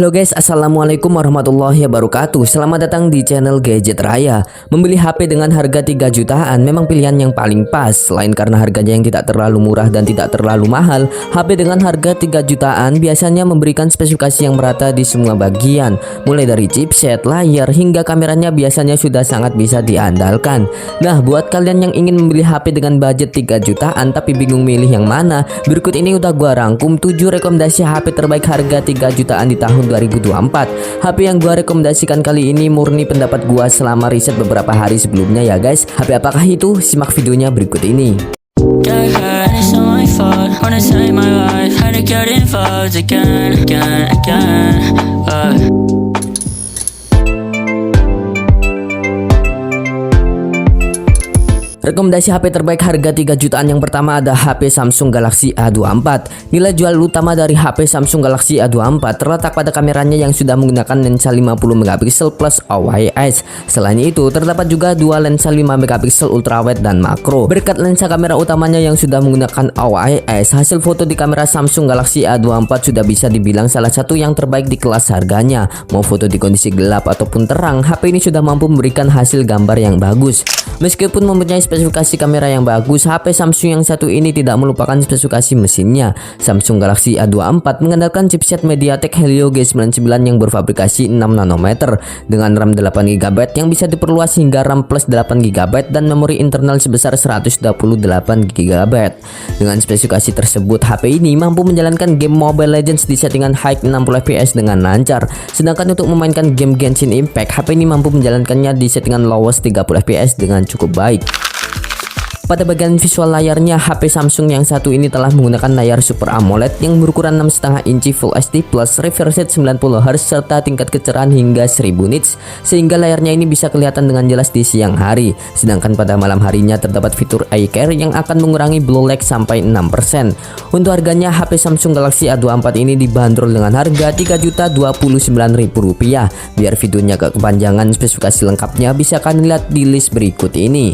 Halo guys, assalamualaikum warahmatullahi wabarakatuh. Selamat datang di channel Gadget Raya. Membeli HP dengan harga 3 jutaan memang pilihan yang paling pas. Selain karena harganya yang tidak terlalu murah dan tidak terlalu mahal, HP dengan harga 3 jutaan biasanya memberikan spesifikasi yang merata di semua bagian. Mulai dari chipset, layar, hingga kameranya biasanya sudah sangat bisa diandalkan. Nah, buat kalian yang ingin membeli HP dengan budget 3 jutaan tapi bingung milih yang mana, berikut ini udah gua rangkum 7 rekomendasi HP terbaik harga 3 jutaan di tahun 2024. HP yang gua rekomendasikan kali ini murni pendapat gua selama riset beberapa hari sebelumnya ya guys. HP apakah itu? Simak videonya berikut ini. Rekomendasi HP terbaik harga 3 jutaan yang pertama ada HP Samsung Galaxy A24. Nilai jual utama dari HP Samsung Galaxy A24 terletak pada kameranya yang sudah menggunakan lensa 50 megapiksel plus OIS. Selain itu, terdapat juga dua lensa 5 megapiksel ultrawide dan makro. Berkat lensa kamera utamanya yang sudah menggunakan OIS, hasil foto di kamera Samsung Galaxy A24 sudah bisa dibilang salah satu yang terbaik di kelas harganya. Mau foto di kondisi gelap ataupun terang, HP ini sudah mampu memberikan hasil gambar yang bagus. Meskipun mempunyai spesifikasi kamera yang bagus, HP Samsung yang satu ini tidak melupakan spesifikasi mesinnya. Samsung Galaxy A24 mengandalkan chipset MediaTek Helio G99 yang berfabrikasi 6 nanometer dengan RAM 8GB yang bisa diperluas hingga RAM plus 8GB dan memori internal sebesar 128GB. Dengan spesifikasi tersebut, HP ini mampu menjalankan game Mobile Legends di settingan high 60fps dengan lancar. Sedangkan untuk memainkan game Genshin Impact, HP ini mampu menjalankannya di settingan lowest 30fps dengan cukup baik. Pada bagian visual layarnya, HP Samsung yang satu ini telah menggunakan layar Super AMOLED yang berukuran 6,5 inci Full HD plus refresh rate 90Hz serta tingkat kecerahan hingga 1000 nits, sehingga layarnya ini bisa kelihatan dengan jelas di siang hari. Sedangkan pada malam harinya terdapat fitur Eye Care yang akan mengurangi blue light sampai 6%. Untuk harganya, HP Samsung Galaxy A24 ini dibanderol dengan harga Rp3.029.000. Biar videonya gak kepanjangan, spesifikasi lengkapnya bisa kalian lihat di list berikut ini.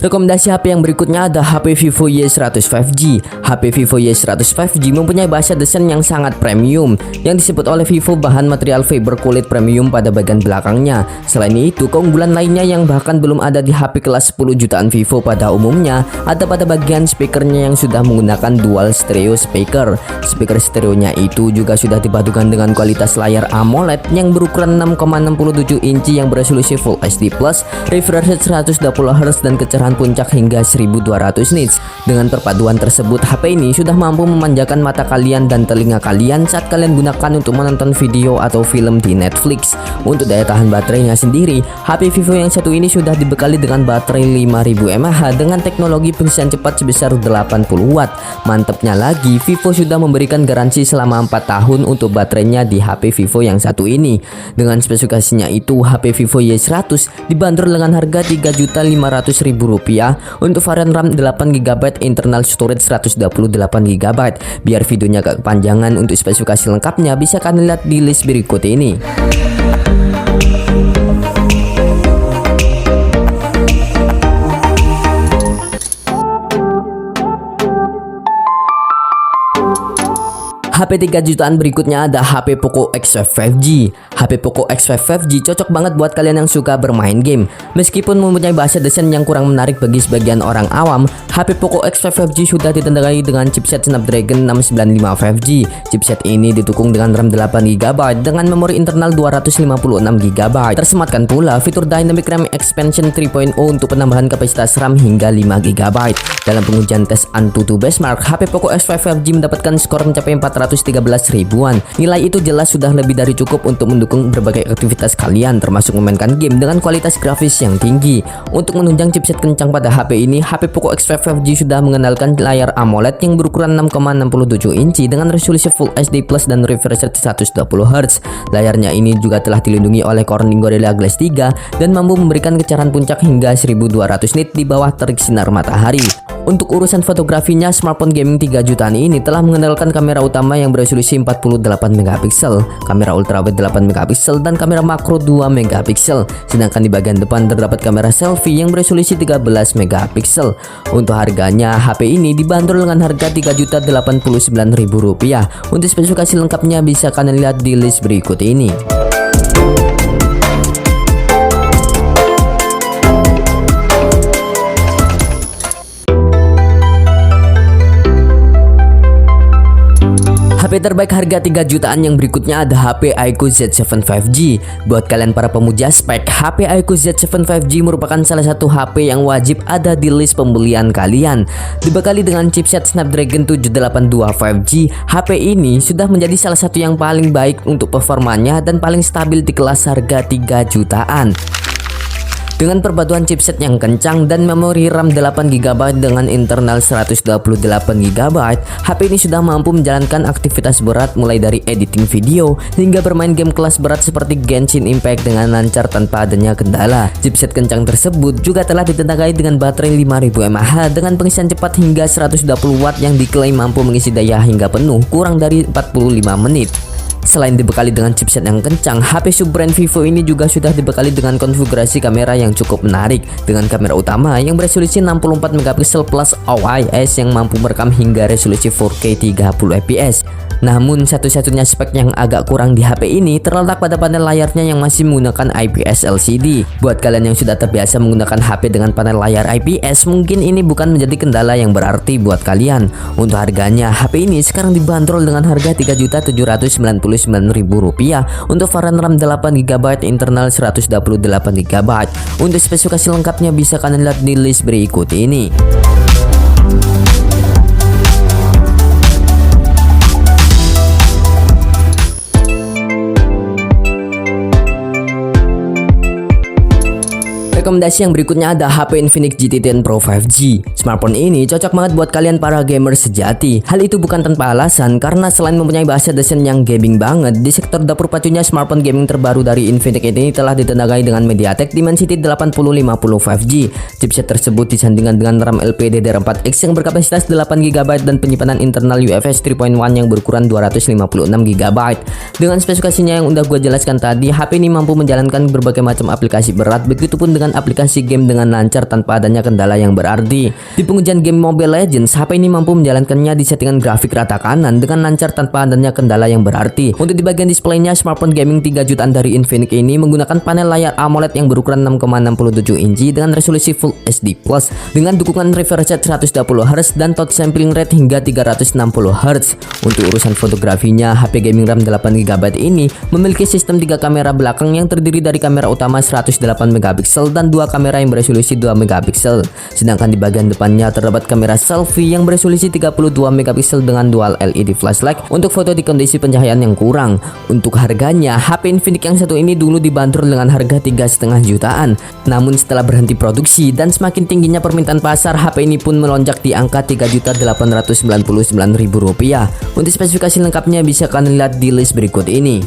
Rekomendasi HP yang berikutnya ada HP Vivo Y100 5G. HP Vivo Y100 5G mempunyai bahasa desain yang sangat premium yang disebut oleh Vivo bahan material fiber kulit premium pada bagian belakangnya. Selain itu, keunggulan lainnya yang bahkan belum ada di HP kelas 10 jutaan Vivo pada umumnya ada pada bagian speakernya yang sudah menggunakan dual stereo speaker. Speaker stereonya itu juga sudah dipadukan dengan kualitas layar AMOLED yang berukuran 6,67 inci yang beresolusi Full HD plus, refresh rate 120Hz dan kecerahan puncak hingga 1200 nits. Dengan perpaduan tersebut, HP ini sudah mampu memanjakan mata kalian dan telinga kalian saat kalian gunakan untuk menonton video atau film di Netflix. Untuk daya tahan baterainya sendiri, HP Vivo yang satu ini sudah dibekali dengan baterai 5000 mAh dengan teknologi pengisian cepat sebesar 80 watt. Mantapnya lagi, Vivo sudah memberikan garansi selama 4 tahun untuk baterainya di HP Vivo yang satu ini. Dengan spesifikasinya itu, HP Vivo Y100 dibanderol dengan harga Rp3.500.000 untuk varian RAM 8GB, internal storage 128GB. Biar videonya gak kepanjangan, untuk spesifikasi lengkapnya bisa kalian lihat di list berikut ini. HP 3 jutaan berikutnya ada HP Poco X5 5G. HP Poco X5 5G cocok banget buat kalian yang suka bermain game. Meskipun mempunyai bahasa desain yang kurang menarik bagi sebagian orang awam, HP Poco X5 5G sudah ditandai dengan chipset Snapdragon 695 5G. Chipset ini didukung dengan RAM 8GB dengan memori internal 256GB. Tersematkan pula fitur Dynamic RAM Expansion 3.0 untuk penambahan kapasitas RAM hingga 5GB. Dalam pengujian tes Antutu Benchmark, HP Poco X5 5G mendapatkan skor mencapai 413 ribuan. Nilai itu jelas sudah lebih dari cukup untuk mendukung berbagai aktivitas kalian, termasuk memainkan game dengan kualitas grafis yang tinggi. Untuk menunjang chipset kencang pada HP ini, HP Poco X5 5G sudah mengandalkan layar AMOLED yang berukuran 6,67 inci dengan resolusi Full HD plus dan refresh rate 120Hz. Layarnya ini juga telah dilindungi oleh Corning Gorilla Glass 3 dan mampu memberikan kecerahan puncak hingga 1200 nit di bawah terik sinar matahari. Untuk urusan fotografinya, smartphone gaming 3 jutaan ini telah mengandalkan kamera utama utama yang beresolusi 48 megapiksel, kamera ultrawide 8 megapiksel, dan kamera makro 2 megapiksel. Sedangkan di bagian depan terdapat kamera selfie yang beresolusi 13 megapiksel. Untuk harganya, HP ini dibanderol dengan harga Rp3.089.000. Untuk spesifikasi lengkapnya bisa kalian lihat di list berikut ini. HP terbaik harga 3 jutaan yang berikutnya ada HP iQOO Z7 5G. Buat kalian para pemuja spek, HP iQOO Z7 5G merupakan salah satu HP yang wajib ada di list pembelian kalian. Dibekali dengan chipset Snapdragon 782 5G, HP ini sudah menjadi salah satu yang paling baik untuk performanya dan paling stabil di kelas harga 3 jutaan. Dengan perpaduan chipset yang kencang dan memori RAM 8GB dengan internal 128GB, HP ini sudah mampu menjalankan aktivitas berat mulai dari editing video hingga bermain game kelas berat seperti Genshin Impact dengan lancar tanpa adanya kendala. Chipset kencang tersebut juga telah ditenagai dengan baterai 5000 mAh dengan pengisian cepat hingga 120W yang diklaim mampu mengisi daya hingga penuh kurang dari 45 menit. Selain dibekali dengan chipset yang kencang, HP sub-brand Vivo ini juga sudah dibekali dengan konfigurasi kamera yang cukup menarik dengan kamera utama yang beresolusi 64 megapiksel plus OIS yang mampu merekam hingga resolusi 4K 30fps. Namun satu-satunya spek yang agak kurang di HP ini terletak pada panel layarnya yang masih menggunakan IPS LCD. Buat kalian yang sudah terbiasa menggunakan HP dengan panel layar IPS, mungkin ini bukan menjadi kendala yang berarti buat kalian. Untuk harganya, HP ini sekarang dibanderol dengan harga Rp3.799.000 untuk varian RAM 8GB internal 128GB. Untuk spesifikasi lengkapnya bisa kalian lihat di list berikut ini. Rekomendasi yang berikutnya ada HP Infinix GT10 Pro 5G. Smartphone ini cocok banget buat kalian para gamer sejati. Hal itu bukan tanpa alasan, karena selain mempunyai bahasa desain yang gaming banget, di sektor dapur pacunya smartphone gaming terbaru dari Infinix ini telah ditenagai dengan MediaTek Dimensity 8050 5G. Chipset tersebut disandingkan dengan RAM LPDDR4X yang berkapasitas 8GB dan penyimpanan internal UFS 3.1 yang berukuran 256GB. Dengan spesifikasinya yang udah gue jelaskan tadi, HP ini mampu menjalankan berbagai macam aplikasi berat, begitupun dengan aplikasi game dengan lancar tanpa adanya kendala yang berarti. Di pengujian game Mobile Legends, HP ini mampu menjalankannya di settingan grafik rata kanan dengan lancar tanpa adanya kendala yang berarti. Untuk di bagian displaynya, smartphone gaming 3 jutaan dari Infinix ini menggunakan panel layar AMOLED yang berukuran 6,67 inci dengan resolusi Full HD Plus dengan dukungan refresh rate 120Hz dan touch sampling rate hingga 360Hz. Untuk urusan fotografinya, HP gaming RAM 8GB ini memiliki sistem 3 kamera belakang yang terdiri dari kamera utama 108MP dan 2 kamera yang beresolusi 2MP. Sedangkan di bagian depannya terdapat kamera selfie yang beresolusi 32MP dengan dual LED flashlight untuk foto di kondisi pencahayaan yang kurang. Untuk harganya, HP Infinix yang satu ini dulu dibanderol dengan harga 3,5 jutaan. Namun setelah berhenti produksi dan semakin tingginya permintaan pasar, HP ini pun melonjak di angka Rp3.899.000. Untuk spesifikasi lengkapnya bisa kalian lihat di list berikut ini.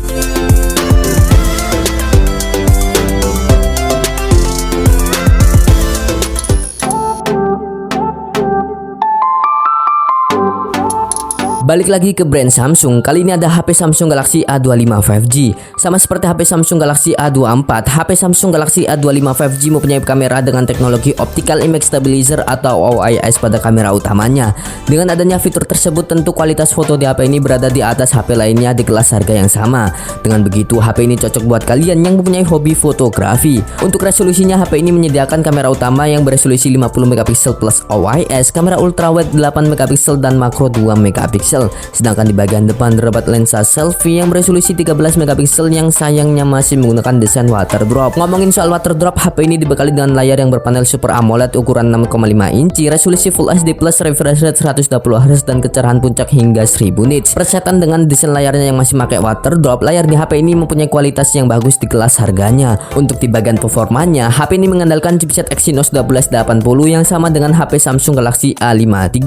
Balik lagi ke brand Samsung, kali ini ada HP Samsung Galaxy A25 5G. Sama seperti HP Samsung Galaxy A24, HP Samsung Galaxy A25 5G mempunyai kamera dengan teknologi Optical Image Stabilizer atau OIS pada kamera utamanya. Dengan adanya fitur tersebut, tentu kualitas foto di HP ini berada di atas HP lainnya di kelas harga yang sama. Dengan begitu, HP ini cocok buat kalian yang mempunyai hobi fotografi. Untuk resolusinya, HP ini menyediakan kamera utama yang beresolusi 50MP plus OIS, kamera ultrawide 8MP dan makro 2MP. Sedangkan di bagian depan terdapat lensa selfie yang beresolusi 13MP yang sayangnya masih menggunakan desain water drop. Ngomongin soal water drop, HP ini dibekali dengan layar yang berpanel Super AMOLED ukuran 6,5 inci, resolusi Full HD plus, refresh rate 120Hz dan kecerahan puncak hingga 1000 nits. Persetan dengan desain layarnya yang masih pakai water drop, layar di HP ini mempunyai kualitas yang bagus di kelas harganya. Untuk di bagian performanya, HP ini mengandalkan chipset Exynos 1280 yang sama dengan HP Samsung Galaxy A53.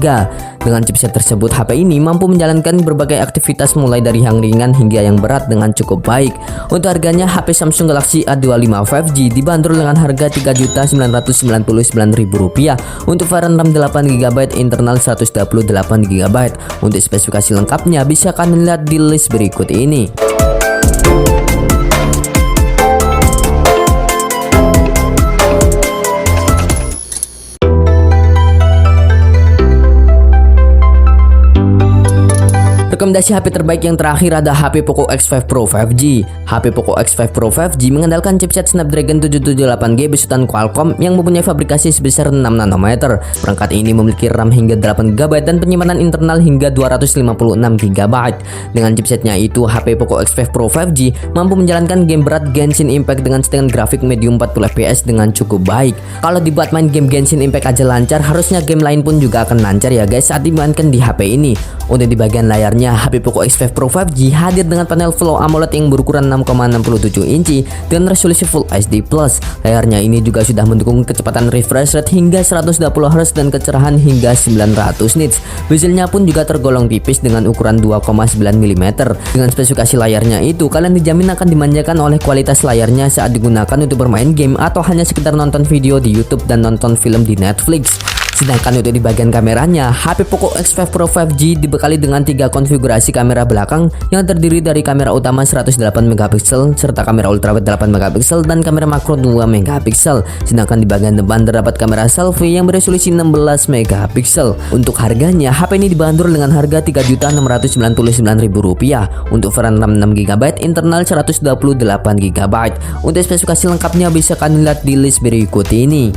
Dengan chipset tersebut, HP ini mampu mampu menjalankan berbagai aktivitas mulai dari yang ringan hingga yang berat dengan cukup baik. Untuk harganya, HP Samsung Galaxy A25 5G dibanderol dengan harga Rp3.999.000 untuk varian RAM 8GB internal 128GB. Untuk spesifikasi lengkapnya bisa kalian lihat di list berikut ini. Rekomendasi HP terbaik yang terakhir ada HP Poco X5 Pro 5G. HP Poco X5 Pro 5G mengandalkan chipset Snapdragon 778G besutan Qualcomm yang mempunyai fabrikasi sebesar 6 nanometer. Perangkat ini memiliki RAM hingga 8GB dan penyimpanan internal hingga 256GB. Dengan chipsetnya itu, HP Poco X5 Pro 5G mampu menjalankan game berat Genshin Impact dengan settingan grafik medium 40fps dengan cukup baik. Kalau dibuat main game Genshin Impact aja lancar, harusnya game lain pun juga akan lancar ya guys saat dimainkan di HP ini. Untuk di bagian layarnya, HP Poco X5 Pro 5G hadir dengan panel Full AMOLED yang berukuran 6,67 inci dengan resolusi Full HD+. Layarnya ini juga sudah mendukung kecepatan refresh rate hingga 120Hz dan kecerahan hingga 900 nits. Bezelnya pun juga tergolong tipis dengan ukuran 2,9 mm. Dengan spesifikasi layarnya itu, kalian dijamin akan dimanjakan oleh kualitas layarnya saat digunakan untuk bermain game atau hanya sekedar nonton video di YouTube dan nonton film di Netflix. Sedangkan untuk di bagian kameranya, HP Poco X5 Pro 5G dibekali dengan 3 konfigurasi kamera belakang yang terdiri dari kamera utama 108MP serta kamera ultrawide 8MP dan kamera makro 2MP. Sedangkan di bagian depan terdapat kamera selfie yang beresolusi 16MP. Untuk harganya, HP ini dibanderol dengan harga Rp3.699.000 untuk varian RAM 6GB internal 128GB. Untuk spesifikasi lengkapnya bisa kalian lihat di list berikut ini.